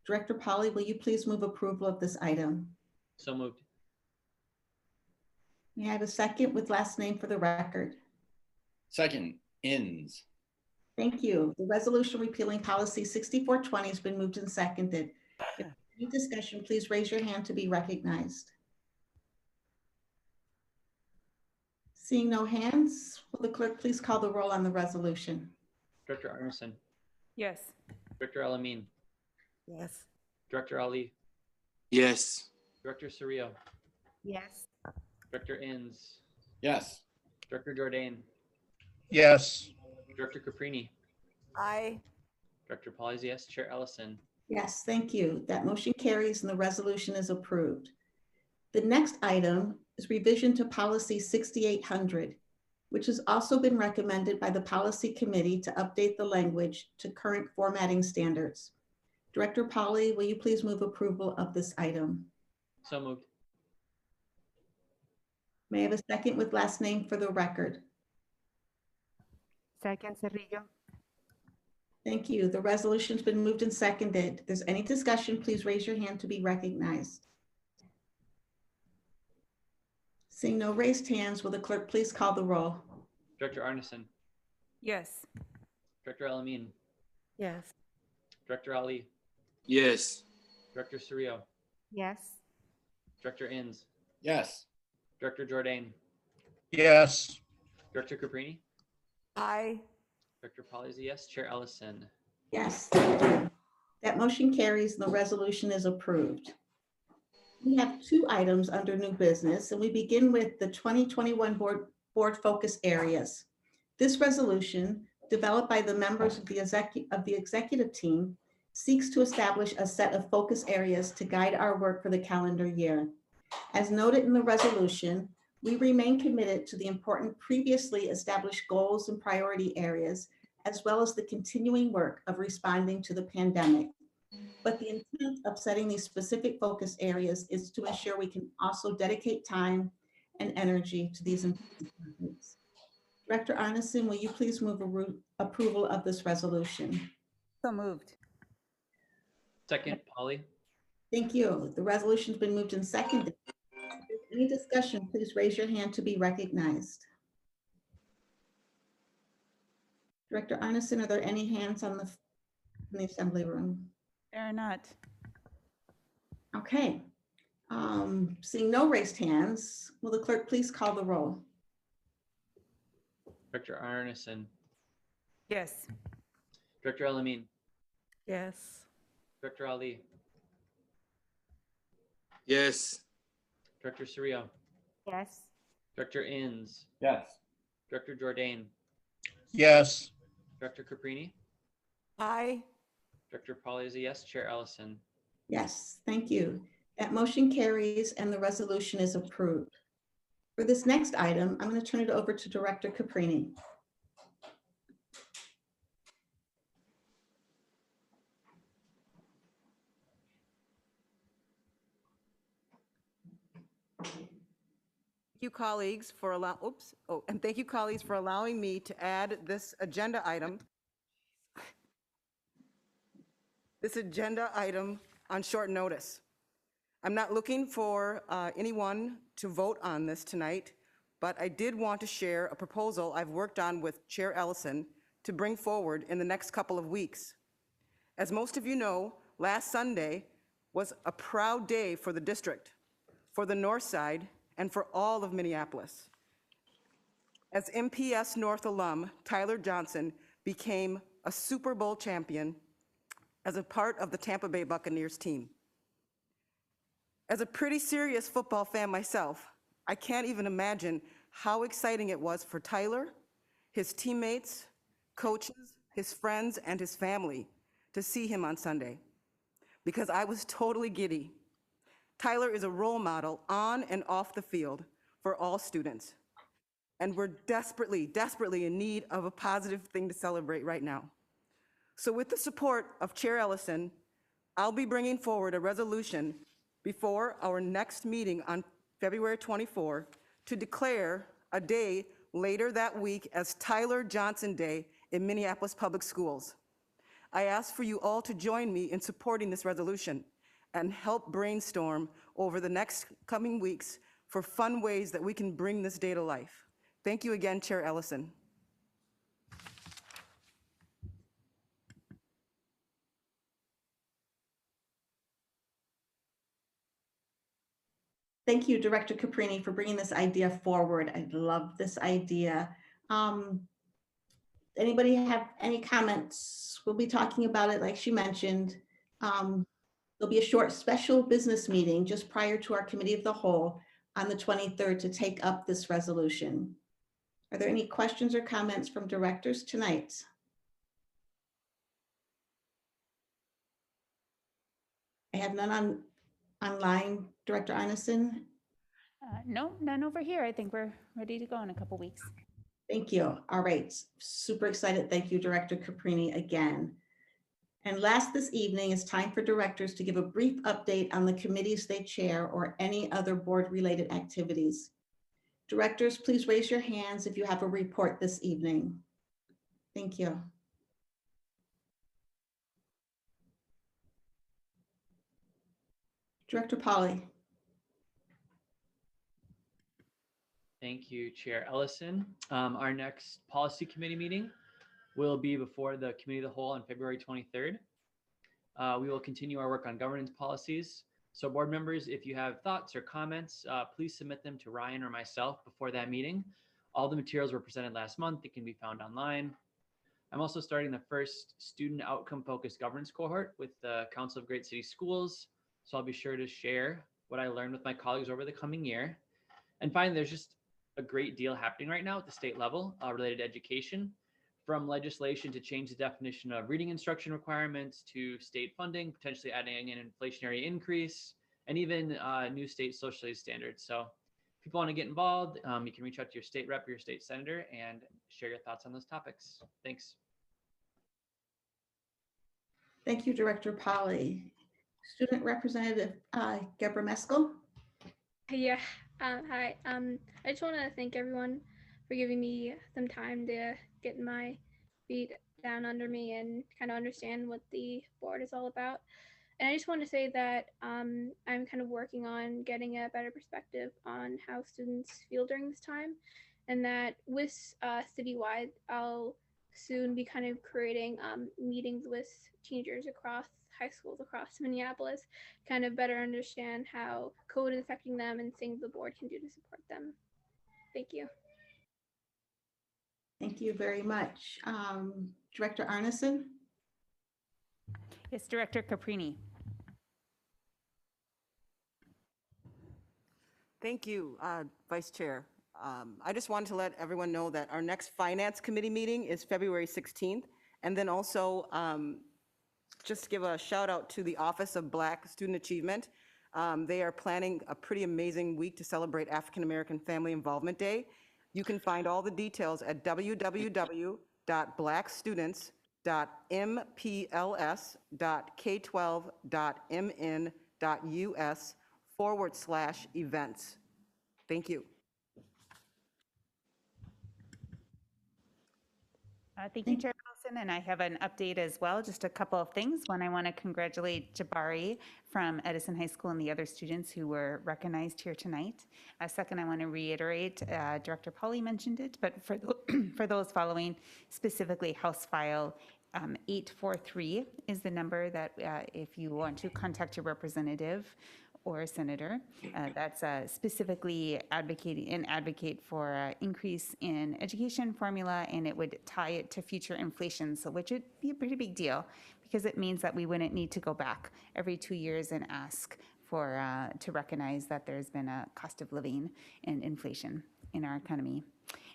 Director Polly, will you please move approval of this item? So moved. May I have a second with last name for the record? Second, Inns. Thank you. The resolution repealing policy 6420 has been moved and seconded. If any discussion, please raise your hand to be recognized. Seeing no hands, will the clerk please call the roll on the resolution? Director Arneson. Yes. Director Alamin. Yes. Director Ali. Yes. Director Surreal. Yes. Director Inns. Yes. Director Jordan. Yes. Director Caprini. Aye. Director Polly's yes. Chair Ellison. Yes, thank you. That motion carries and the resolution is approved. The next item is revision to policy 6800, which has also been recommended by the policy committee to update the language to current formatting standards. Director Polly, will you please move approval of this item? So moved. May I have a second with last name for the record? Second, Cerrillo. Thank you. The resolution's been moved and seconded. If there's any discussion, please raise your hand to be recognized. Seeing no raised hands, will the clerk please call the roll? Director Arneson, Yes. Director Elamine, Yes. Director Ali, Yes. Director Surrio, Yes. Director Inns, Yes. Director Jordan, Yes. Director Caprini, Aye. Director Polly is a yes. Chair Ellison. Yes, thank you. That motion carries and the resolution is approved. We have two items under new business, and we begin with the 2021 board focus areas. This resolution, developed by the members of the executive team, seeks to establish a set of focus areas to guide our work for the calendar year. As noted in the resolution, we remain committed to the important previously established goals and priority areas, as well as the continuing work of responding to the pandemic. But the intent of setting these specific focus areas is to ensure we can also dedicate time and energy to these important topics. Director Arneson, will you please move approval of this resolution? So moved. Second, Polly. Thank you. The resolution's been moved and seconded. If there's any discussion, please raise your hand to be recognized. Director Arneson, are there any hands in the assembly room? There are not. Okay. Seeing no raised hands, will the clerk please call the roll? Director Arneson, Yes. Director Elamine, Yes. Director Ali, Yes. Director Surrio, Yes. Director Inns, Yes. Director Jordan, Yes. Director Caprini, Aye. Director Polly is a yes. Chair Ellison. Yes, thank you. That motion carries and the resolution is approved. For this next item, I'm going to turn it over to Director Caprini. Thank you, colleagues, for thank you, colleagues, for allowing me to add this agenda item. This agenda item on short notice. I'm not looking for anyone to vote on this tonight, but I did want to share a proposal I've worked on with Chair Ellison to bring forward in the next couple of weeks. As most of you know, last Sunday was a proud day for the district, for the North Side, and for all of Minneapolis. As MPS North alum, Tyler Johnson became a Super Bowl champion as a part of the Tampa Bay Buccaneers team. As a pretty serious football fan myself, I can't even imagine how exciting it was for Tyler, his teammates, coaches, his friends, and his family to see him on Sunday, because I was totally giddy. Tyler is a role model on and off the field for all students, and we're desperately, desperately in need of a positive thing to celebrate right now. So with the support of Chair Ellison, I'll be bringing forward a resolution before our next meeting on February 24 to declare a day later that week as Tyler Johnson Day in Minneapolis Public Schools. I ask for you all to join me in supporting this resolution and help brainstorm over the next coming weeks for fun ways that we can bring this day to life. Thank you again, Chair Ellison. Thank you, Director Caprini, for bringing this idea forward. I love this idea. Anybody have any comments? We'll be talking about it, like she mentioned. There'll be a short special business meeting just prior to our committee of the whole on the 23rd to take up this resolution. Are there any questions or comments from directors tonight? I have none online, Director Arneson. No, none over here. I think we're ready to go in a couple weeks. Thank you. All right, super excited. Thank you, Director Caprini, again. And last this evening, it's time for directors to give a brief update on the committees they chair or any other board-related activities. Directors, please raise your hands if you have a report this evening. Thank you. Director Polly. Thank you, Chair Ellison. Our next policy committee meeting will be before the Committee of the Whole on February 23rd. We will continue our work on governance policies. So board members, if you have thoughts or comments, please submit them to Ryan or myself before that meeting. All the materials were presented last month. They can be found online. I'm also starting the first student outcome focused governance cohort with the Council of Great City Schools. So I'll be sure to share what I learned with my colleagues over the coming year. And finally, there's just a great deal happening right now at the state level related to education, from legislation to change the definition of reading instruction requirements to state funding, potentially adding an inflationary increase, and even new state social aid standards. So if people want to get involved, you can reach out to your state rep or your state senator and share your thoughts on those topics. Thanks. Thank you, Director Polly. Student Representative Deborah Meskel. Yeah, hi. I just want to thank everyone for giving me some time to get my feet down under me and kind of understand what the board is all about. And I just want to say that I'm kind of working on getting a better perspective on how students feel during this time, and that with citywide, I'll soon be kind of creating meetings with teenagers across high schools across Minneapolis, kind of better understand how code is affecting them and things the board can do to support them. Thank you. Thank you very much. Director Arneson. Yes, Director Caprini. Thank you, Vice Chair. I just wanted to let everyone know that our next Finance Committee meeting is February 16th. And then also, just give a shout out to the Office of Black Student Achievement. They are planning a pretty amazing week to celebrate African American Family Involvement Day. You can find all the details at www.blackstudents.mpls.k12.mn.us/events. Thank you. Thank you, Chair Wilson, and I have an update as well, just a couple of things. One, I want to congratulate Jabari from Edison High School and the other students who were recognized here tonight. Second, I want to reiterate, Director Polly mentioned it, but for, for those following, specifically House File 843 is the number that if you want to contact your representative or a senator that's specifically advocate for increase in education formula, and it would tie it to future inflation, so which would be a pretty big deal because it means that we wouldn't need to go back every 2 years and ask for to recognize that there's been a cost of living and inflation in our economy.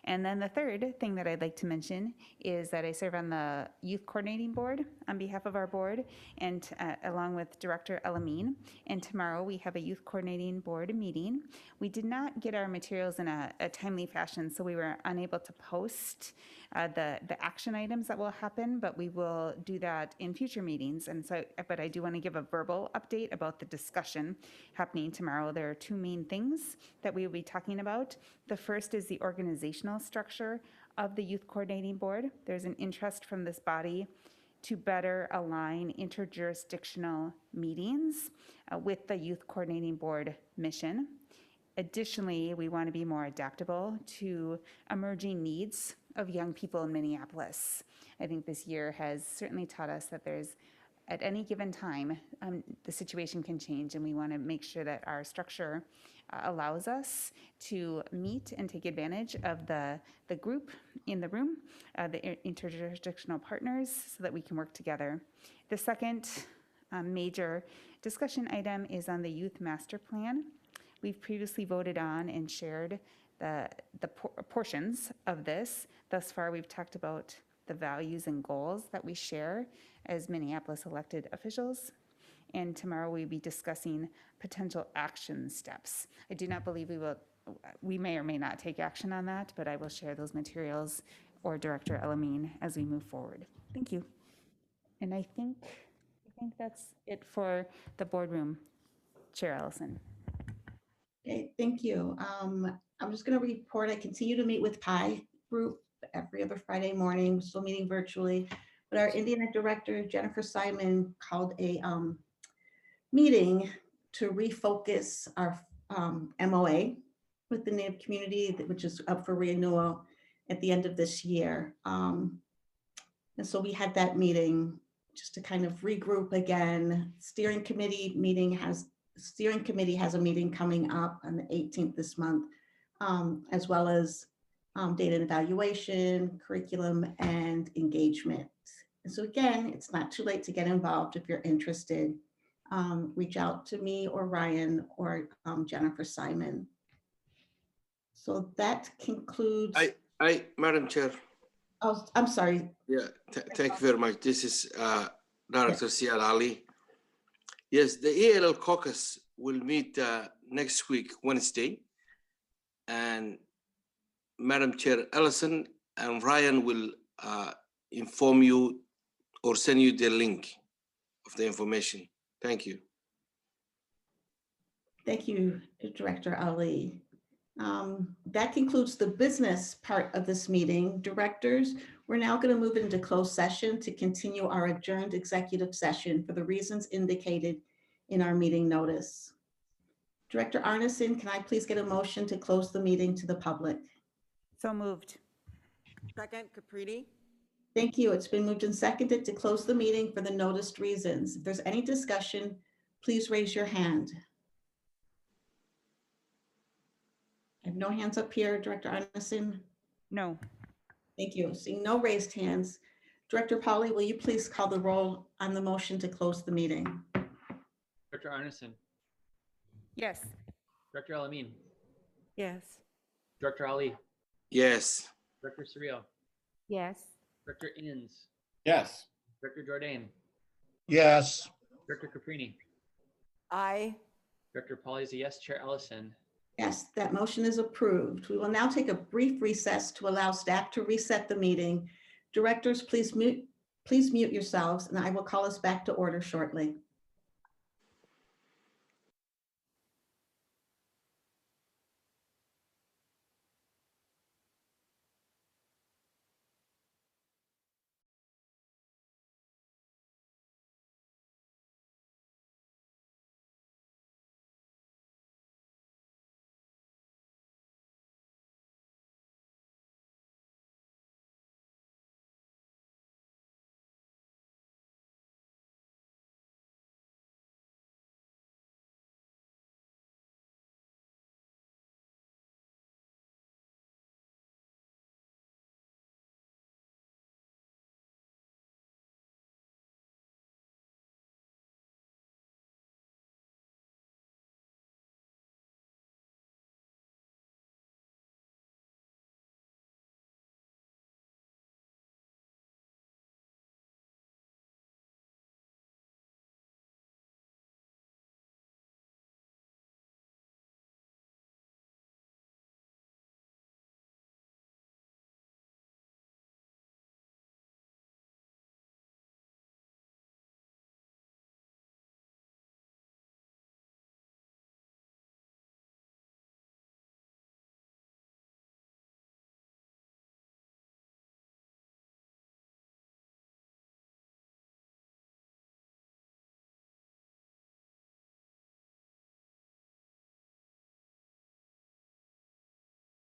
And then the third thing that I'd like to mention is that I serve on the Youth Coordinating Board on behalf of our board, and along with Director Elamine. And tomorrow we have a Youth Coordinating Board meeting. We did not get our materials in a timely fashion, so we were unable to post the action items that will happen, but we will do that in future meetings. And so, but I do want to give a verbal update about the discussion happening tomorrow. There are two main things that we will be talking about. The first is the organizational structure of the Youth Coordinating Board. There's an interest from this body to better align interjurisdictional meetings with the Youth Coordinating Board mission. Additionally, we want to be more adaptable to emerging needs of young people in Minneapolis. I think this year has certainly taught us that there's, at any given time, the situation can change, and we want to make sure that our structure allows us to meet and take advantage of the group in the room, the interjurisdictional partners, so that we can work together. The second major discussion item is on the Youth Master Plan. We've previously voted on and shared the portions of this. Thus far, we've talked about the values and goals that we share as Minneapolis elected officials. and tomorrow we'll be discussing potential action steps. I do not believe we may or may not take action on that, but I will share those materials or Director Elamine as we move forward. Thank you. And I think that's it for the boardroom. Chair Ellison. Okay, thank you. I'm just going to report, I continue to meet with PI group every other Friday morning. We're still meeting virtually, but our Indiana director, Jennifer Simon, called a meeting to refocus our MOA with the Native community, which is up for renewal at the end of this year. And so we had that meeting just to kind of regroup again. Steering committee has a meeting coming up on the 18th this month, as well as data and evaluation, curriculum, and engagement. And so again, it's not too late to get involved if you're interested. Reach out to me or Ryan or Jennifer Simon. So that concludes. Madam Chair. Oh, I'm sorry. Yeah, thank you very much. This is Director Siad Ali. Yes, the ELL caucus will meet next week, Wednesday, and Madam Chair Ellison and Ryan will inform you or send you the link of the information. Thank you. Thank you, Director Ali. That concludes the business part of this meeting. Directors, we're now going to move into closed session to continue our adjourned executive session for the reasons indicated in our meeting notice. Director Arneson, can I please get a motion to close the meeting to the public? So moved. Second, Capriti. Thank you. It's been moved and seconded to close the meeting for the noticed reasons. If there's any discussion, please raise your hand. I have no hands up here, Director Arneson. No. Thank you. Seeing no raised hands, Director Pauly, will you please call the roll on the motion to close the meeting? Director Arneson. Yes. Director Elamine. Yes. Director Ali. Yes. Director Surreal. Yes. Director Inns. Yes. Director Jordan. Yes. Director Caprini. Aye. Director Pauly is a yes. Chair Ellison. Yes, that motion is approved. We will now take a brief recess to allow staff to reset the meeting. Directors, please mute yourselves, and I will call us back to order shortly.